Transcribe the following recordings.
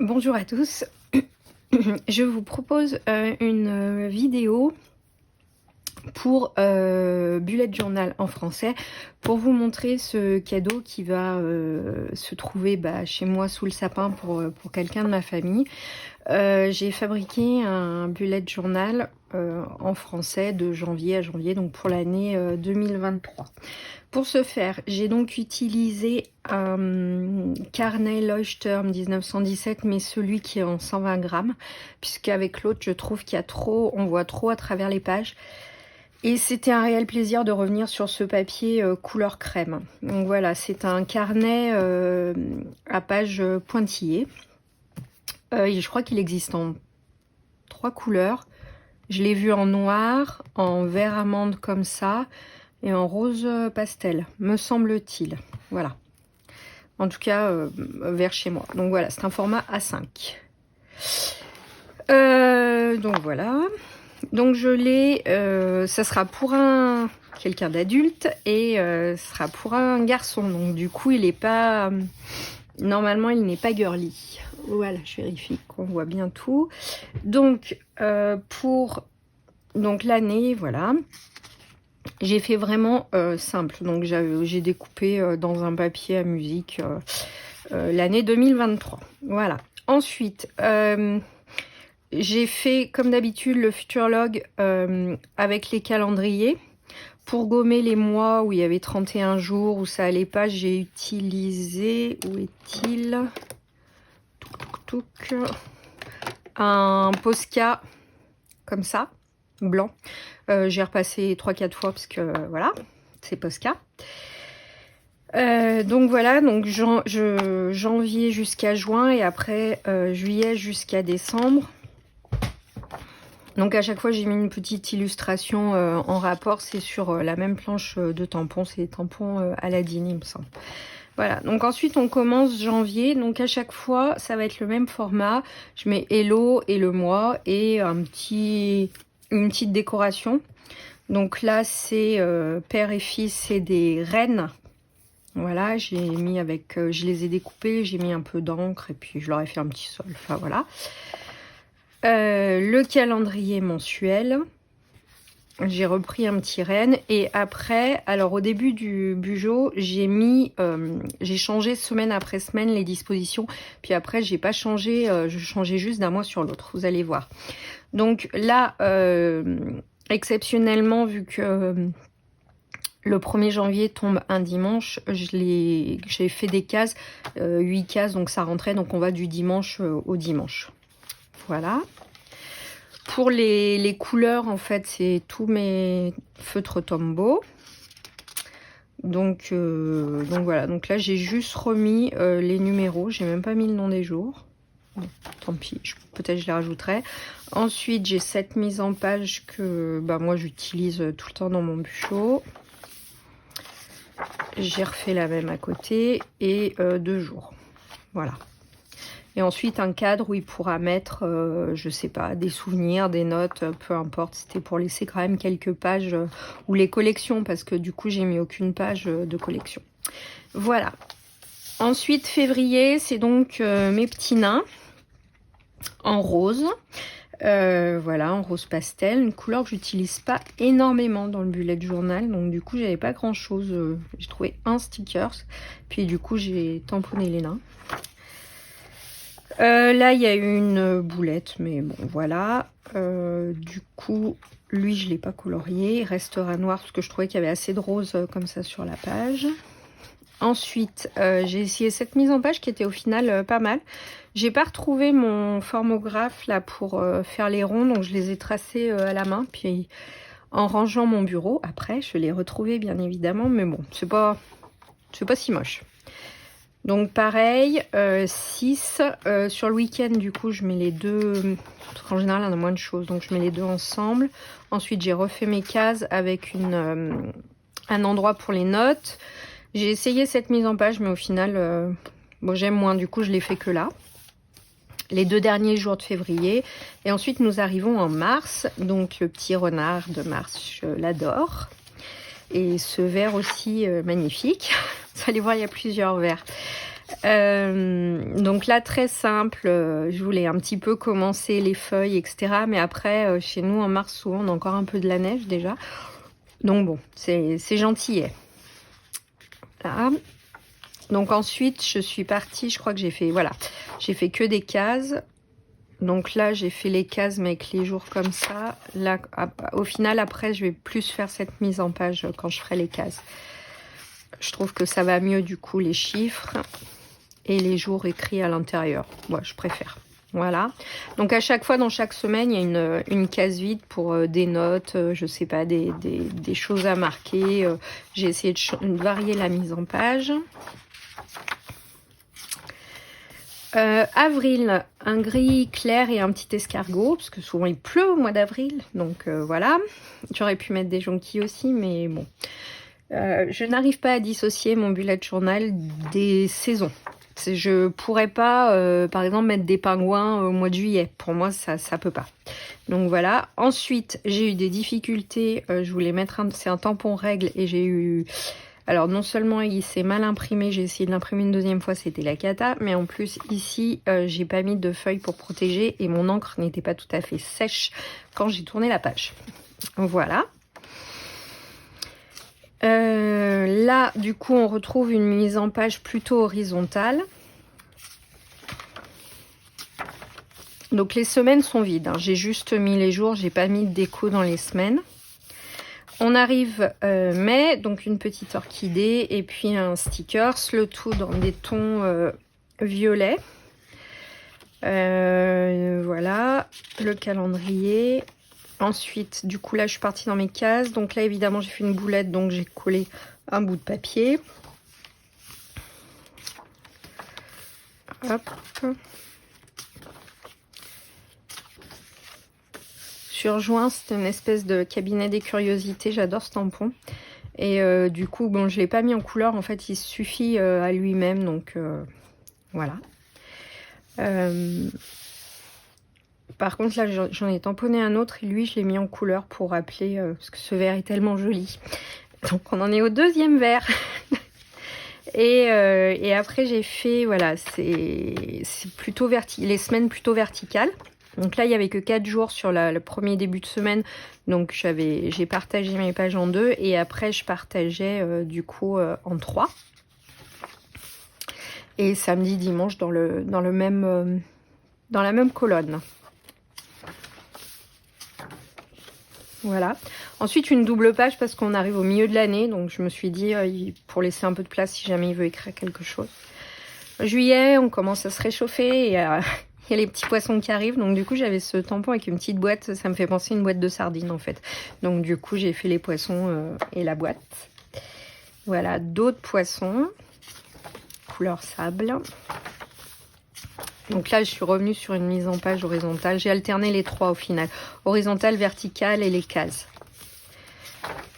Bonjour à tous, je vous propose une vidéo pour Bullet Journal en français pour vous montrer ce cadeau qui va se trouver chez moi sous le sapin pour quelqu'un de ma famille. J'ai fabriqué un Bullet Journal en français de janvier à janvier, donc pour l'année 2023. Pour ce faire, j'ai donc utilisé un carnet Leuchtturm 1917, mais celui qui est en 120 grammes, puisqu'avec l'autre, je trouve qu'il y a trop, on voit trop à travers les pages. Et c'était un réel plaisir de revenir sur ce papier couleur crème. Donc voilà, c'est un carnet à pages pointillées. Je crois qu'il existe en 3 couleurs. Je l'ai vu en noir, en vert amande comme ça, et en rose pastel, me semble-t-il. Voilà. En tout cas, vers chez moi. Donc voilà, c'est un format A5. Donc voilà. Donc je l'ai, ça sera pour quelqu'un d'adulte et ce sera pour un garçon. Donc du coup, il n'est pas, normalement, il n'est pas girly. Voilà, je vérifie qu'on voit bien tout. Donc pour l'année, voilà. J'ai fait vraiment simple, donc j'ai découpé dans un papier à musique l'année 2023. Voilà. Ensuite, j'ai fait comme d'habitude le Futurlog avec les calendriers. Pour gommer les mois où il y avait 31 jours, où ça allait pas, j'ai utilisé, où est-il, un Posca comme ça, blanc. J'ai repassé 3-4 fois parce que voilà, c'est Posca. Donc voilà, donc janvier jusqu'à juin et après juillet jusqu'à décembre. Donc à chaque fois j'ai mis une petite illustration en rapport, c'est sur la même planche de tampons, c'est des tampons Aladdin il me semble. Voilà, donc ensuite on commence janvier, donc à chaque fois ça va être le même format, je mets Hello et le mois et une petite décoration. Donc là c'est père et fils, c'est des rennes. Voilà, j'ai mis avec, je les ai découpés, j'ai mis un peu d'encre et puis je leur ai fait un petit sol, enfin voilà. Le calendrier mensuel, j'ai repris un petit renne et après, alors au début du Bugeot, j'ai changé semaine après semaine les dispositions, puis après j'ai pas changé, je changeais juste d'un mois sur l'autre, vous allez voir. Donc là, exceptionnellement, vu que le 1er janvier tombe un dimanche, j'ai fait des cases, 8 cases, donc ça rentrait, donc on va du dimanche au dimanche. Voilà. Pour les couleurs, en fait, c'est tous mes feutres Tombow. Donc voilà, donc là j'ai juste remis les numéros, j'ai même pas mis le nom des jours. Bon, tant pis, peut-être je les rajouterai. Ensuite, j'ai cette mise en page que moi j'utilise tout le temps dans mon Bugeot. J'ai refait la même à côté et 2 jours. Voilà. Et ensuite un cadre où il pourra mettre, je sais pas, des souvenirs, des notes, peu importe. C'était pour laisser quand même quelques pages ou les collections parce que du coup j'ai mis aucune page de collection. Voilà. Ensuite février, c'est donc mes petits nains en rose. Voilà, en rose pastel, une couleur que j'utilise pas énormément dans le bullet journal, donc du coup j'avais pas grand chose, j'ai trouvé un stickers, puis du coup j'ai tamponné les nains. Là il y a une boulette, mais bon voilà. Du coup lui je l'ai pas colorié, il restera noir parce que je trouvais qu'il y avait assez de rose comme ça sur la page. Ensuite, j'ai essayé cette mise en page qui était au final pas mal. J'ai pas retrouvé mon formographe là pour faire les ronds, donc je les ai tracés à la main. Puis en rangeant mon bureau, après, je l'ai retrouvé bien évidemment, mais bon, c'est pas si moche. Donc pareil, 6. Sur le week-end, du coup, je mets les deux. En général, on a moins de choses, donc je mets les deux ensemble. Ensuite, j'ai refait mes cases avec un endroit pour les notes. J'ai essayé cette mise en page, mais au final, j'aime moins. Du coup, je l'ai fait que là. Les 2 derniers jours de février. Et ensuite, nous arrivons en mars. Donc, le petit renard de mars, je l'adore. Et ce vert aussi magnifique. Vous allez voir, il y a plusieurs verts. Donc là, très simple, je voulais un petit peu commencer les feuilles, etc. Mais après, chez nous, en mars, souvent, on a encore un peu de la neige déjà. Donc bon, c'est gentillet. Là. Donc ensuite, je suis partie, je crois que j'ai fait, voilà, j'ai fait que des cases. Donc là, j'ai fait les cases, mais avec les jours comme ça. Là, au final, après, je vais plus faire cette mise en page quand je ferai les cases. Je trouve que ça va mieux, du coup, les chiffres et les jours écrits à l'intérieur. Moi, je préfère. Voilà. Donc à chaque fois, dans chaque semaine, il y a une case vide pour des notes, je sais pas, des choses à marquer. J'ai essayé de varier la mise en page. Avril, un gris clair et un petit escargot, parce que souvent il pleut au mois d'avril, donc voilà. J'aurais pu mettre des jonquilles aussi, mais bon. Je n'arrive pas à dissocier mon bullet journal des saisons. Je pourrais pas, par exemple, mettre des pingouins au mois de juillet. Pour moi, ça peut pas. Donc voilà. Ensuite, j'ai eu des difficultés. Je voulais mettre c'est un tampon règle et j'ai eu... Alors non seulement il s'est mal imprimé, j'ai essayé de l'imprimer une deuxième fois, c'était la cata, mais en plus ici j'ai pas mis de feuilles pour protéger et mon encre n'était pas tout à fait sèche quand j'ai tourné la page. Voilà. Là du coup on retrouve une mise en page plutôt horizontale. Donc les semaines sont vides, hein. J'ai juste mis les jours, j'ai pas mis de déco dans les semaines. On arrive mai, donc une petite orchidée et puis un stickers, le tout dans des tons violets. Voilà, le calendrier. Ensuite, du coup là je suis partie dans mes cases. Donc là évidemment j'ai fait une boulette, donc j'ai collé un bout de papier. Hop. Sur Joint, c'est une espèce de cabinet des curiosités, j'adore ce tampon. Et du coup, bon, je ne l'ai pas mis en couleur, en fait, il suffit à lui-même, donc voilà. Par contre, là, j'en ai tamponné un autre, et lui, je l'ai mis en couleur pour rappeler, parce que ce vert est tellement joli. Donc, on en est au deuxième vert. Et après, j'ai fait, voilà, c'est plutôt les semaines plutôt verticales. Donc là, il n'y avait que 4 jours sur le premier début de semaine. Donc j'ai partagé mes pages en 2. Et après, je partageais du coup en 3. Et samedi, dimanche dans la même colonne. Voilà. Ensuite, une double page parce qu'on arrive au milieu de l'année. Donc je me suis dit, pour laisser un peu de place si jamais il veut écrire quelque chose. Juillet, on commence à se réchauffer et il y a les petits poissons qui arrivent, donc du coup j'avais ce tampon avec une petite boîte, ça me fait penser à une boîte de sardines en fait. Donc du coup j'ai fait les poissons et la boîte. Voilà, d'autres poissons, couleur sable. Donc là je suis revenue sur une mise en page horizontale, j'ai alterné les trois au final, horizontale, verticale et les cases.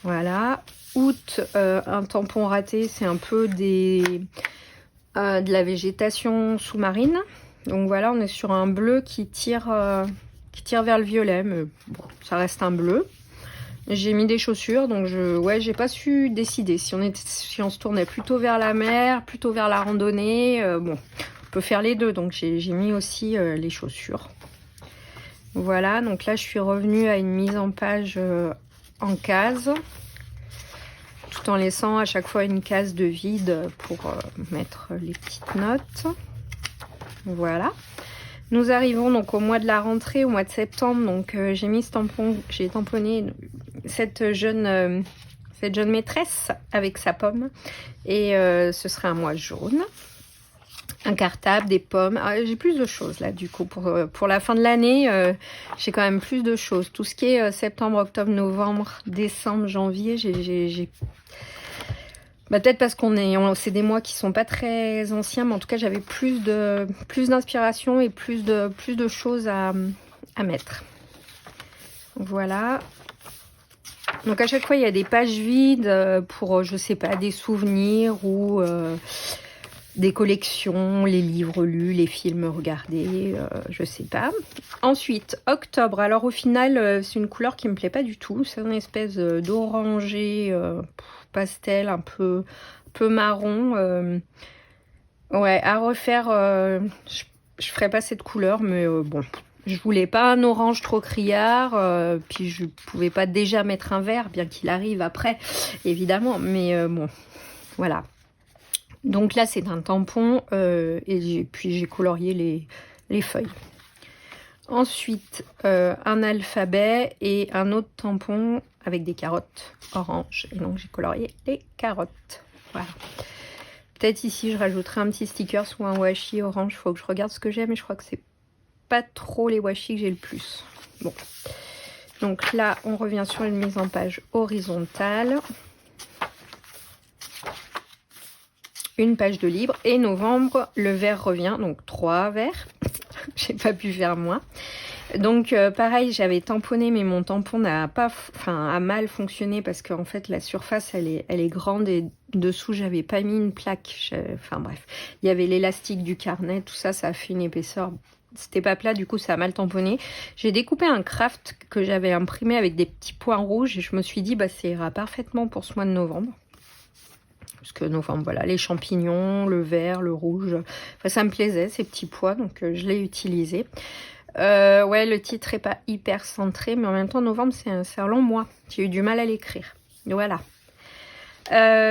Voilà, août, un tampon raté, c'est un peu de la végétation sous-marine. Donc voilà, on est sur un bleu qui tire vers le violet, mais bon, ça reste un bleu. J'ai mis des chaussures, donc j'ai pas su décider si on se tournait plutôt vers la mer, plutôt vers la randonnée. Bon, on peut faire les deux, donc j'ai mis aussi les chaussures. Voilà, donc là je suis revenue à une mise en page en case, tout en laissant à chaque fois une case de vide pour mettre les petites notes. Voilà. Nous arrivons donc au mois de la rentrée, au mois de septembre. Donc j'ai mis ce tampon, j'ai tamponné cette jeune maîtresse avec sa pomme. Et ce sera un mois jaune. Un cartable, des pommes. Ah, j'ai plus de choses là du coup. Pour la fin de l'année, j'ai quand même plus de choses. Tout ce qui est septembre, octobre, novembre, décembre, janvier, j'ai... Bah, peut-être parce c'est des mois qui sont pas très anciens, mais en tout cas j'avais plus d'inspiration et plus de choses à mettre. Voilà. Donc à chaque fois il y a des pages vides pour je sais pas, des souvenirs ou des collections, les livres lus, les films regardés, je sais pas. Ensuite, octobre. Alors au final, c'est une couleur qui me plaît pas du tout. C'est une espèce d'orangé pastel, un peu marron. Ouais, à refaire, je ferai pas cette couleur, mais bon. Je voulais pas un orange trop criard, puis je pouvais pas déjà mettre un vert, bien qu'il arrive après, évidemment. Mais bon, voilà. Donc là, c'est un tampon, et puis j'ai colorié les feuilles. Ensuite, un alphabet et un autre tampon avec des carottes orange. Et donc j'ai colorié les carottes. Voilà. Peut-être ici, je rajouterai un petit sticker ou un washi orange. Il faut que je regarde ce que j'ai, mais je crois que c'est pas trop les washi que j'ai le plus. Bon. Donc là, on revient sur une mise en page horizontale. Une page de libre. Et novembre, le vert revient. Donc 3 verts. J'ai pas pu faire moins. Donc pareil, j'avais tamponné, mais mon tampon n'a pas, a mal fonctionné parce qu'en fait la surface elle est grande et dessous j'avais pas mis une plaque. Enfin bref, il y avait l'élastique du carnet, tout ça, ça a fait une épaisseur. C'était pas plat, du coup ça a mal tamponné. J'ai découpé un craft que j'avais imprimé avec des petits points rouges et je me suis dit bah ça ira parfaitement pour ce mois de novembre. Parce que novembre, voilà, les champignons, le vert, le rouge, enfin, ça me plaisait ces petits pois, donc je l'ai utilisé. Ouais, le titre est pas hyper centré, mais en même temps, novembre, c'est un long mois. J'ai eu du mal à l'écrire. Voilà.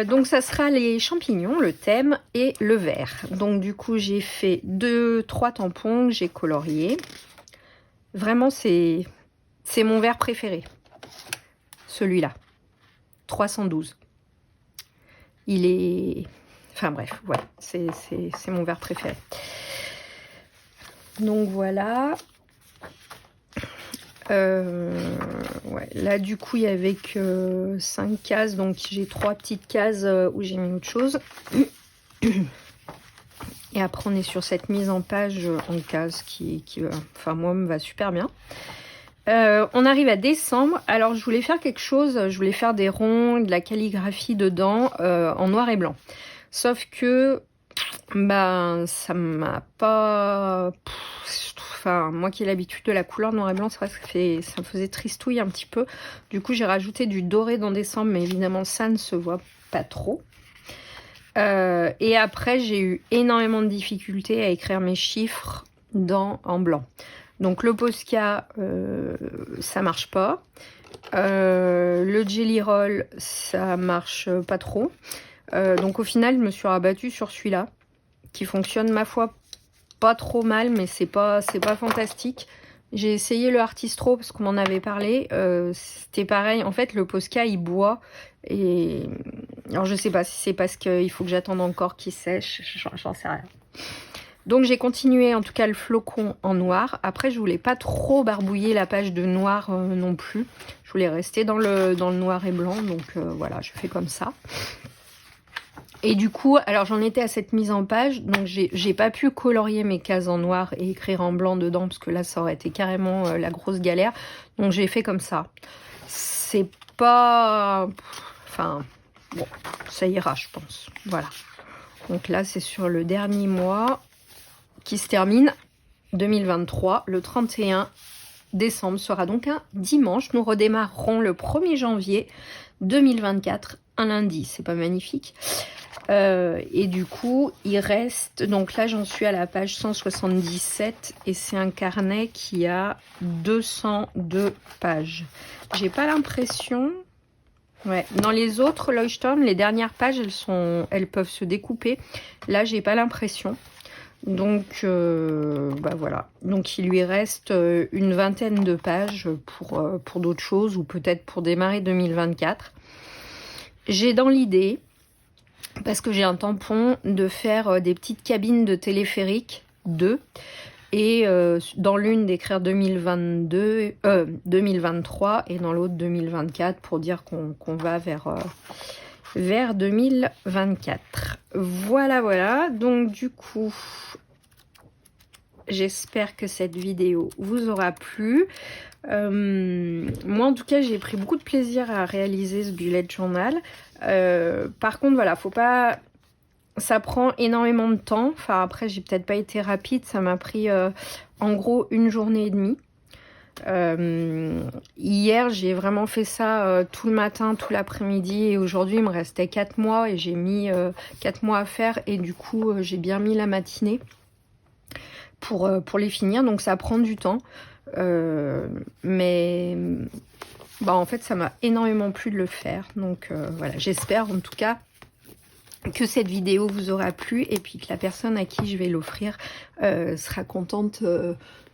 Donc, ça sera les champignons, le thème et le vert. Donc, du coup, j'ai fait 2-3 tampons que j'ai coloriés. Vraiment, c'est mon vert préféré. Celui-là. 312. Il est... Enfin, bref, voilà. C'est mon vert préféré. Donc, voilà. Ouais, là du coup il y avait que 5 cases, donc j'ai 3 petites cases où j'ai mis autre chose. Et après on est sur cette mise en page en cases qui enfin moi me va super bien. On arrive à décembre. Alors je voulais faire quelque chose, je voulais faire des ronds, de la calligraphie dedans en noir et blanc. Sauf que ben ça m'a pas... Enfin, moi qui ai l'habitude de la couleur noir et blanc, c'est vrai que ça me faisait tristouille un petit peu. Du coup, j'ai rajouté du doré dans décembre, mais évidemment, ça ne se voit pas trop. Et après, j'ai eu énormément de difficultés à écrire mes chiffres en blanc. Donc, le Posca, ça marche pas. Le Jelly Roll, ça marche pas trop. Donc, au final, je me suis rabattue sur celui-là, qui fonctionne, ma foi, pas trop mal, mais c'est pas fantastique. J'ai essayé le Artistro parce qu'on m'en avait parlé. C'était pareil. En fait, le Posca, il boit. Et alors, je sais pas si c'est parce qu'il faut que j'attende encore qu'il sèche. J'en sais rien. Donc, j'ai continué, en tout cas, le flocon en noir. Après, je voulais pas trop barbouiller la page de noir non plus. Je voulais rester dans le noir et blanc. Donc, voilà, je fais comme ça. Et du coup, alors j'en étais à cette mise en page, donc j'ai pas pu colorier mes cases en noir et écrire en blanc dedans, parce que là, ça aurait été carrément la grosse galère. Donc j'ai fait comme ça. C'est pas... Enfin, bon, ça ira, je pense. Voilà. Donc là, c'est sur le dernier mois qui se termine, 2023. Le 31 décembre sera donc un dimanche. Nous redémarrerons le 1er janvier 2024, un lundi. C'est pas magnifique? Et du coup, il reste... Donc là, j'en suis à la page 177 et c'est un carnet qui a 202 pages. J'ai pas l'impression... Ouais, dans les autres Leuchtturm, les dernières pages, elles peuvent se découper. Là, j'ai pas l'impression. Donc, bah voilà. Donc, il lui reste une vingtaine de pages pour d'autres choses ou peut-être pour démarrer 2024. J'ai dans l'idée... Parce que j'ai un tampon de faire des petites cabines de téléphérique 2 et dans l'une d'écrire 2023 et dans l'autre 2024 pour dire qu'on va vers 2024. Voilà. Donc du coup, j'espère que cette vidéo vous aura plu. Moi en tout cas j'ai pris beaucoup de plaisir à réaliser ce bullet journal. Par contre voilà, faut pas... Ça prend énormément de temps. Enfin après j'ai peut-être pas été rapide, ça m'a pris en gros 1 journée et demie. Hier, j'ai vraiment fait ça tout le matin, tout l'après-midi, et aujourd'hui, il me restait 4 mois et j'ai mis 4 mois à faire, et du coup, j'ai bien mis la matinée pour les finir, donc ça prend du temps. Mais bah, en fait, ça m'a énormément plu de le faire, donc voilà, j'espère en tout cas que cette vidéo vous aura plu et puis que la personne à qui je vais l'offrir sera contente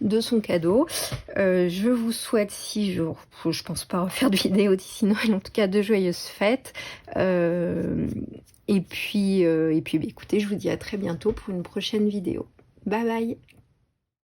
de son cadeau. Je vous souhaite 6 jours, je pense pas refaire de vidéo d'ici Noël, en tout cas de joyeuses fêtes. Et puis bah, écoutez, je vous dis à très bientôt pour une prochaine vidéo. Bye bye.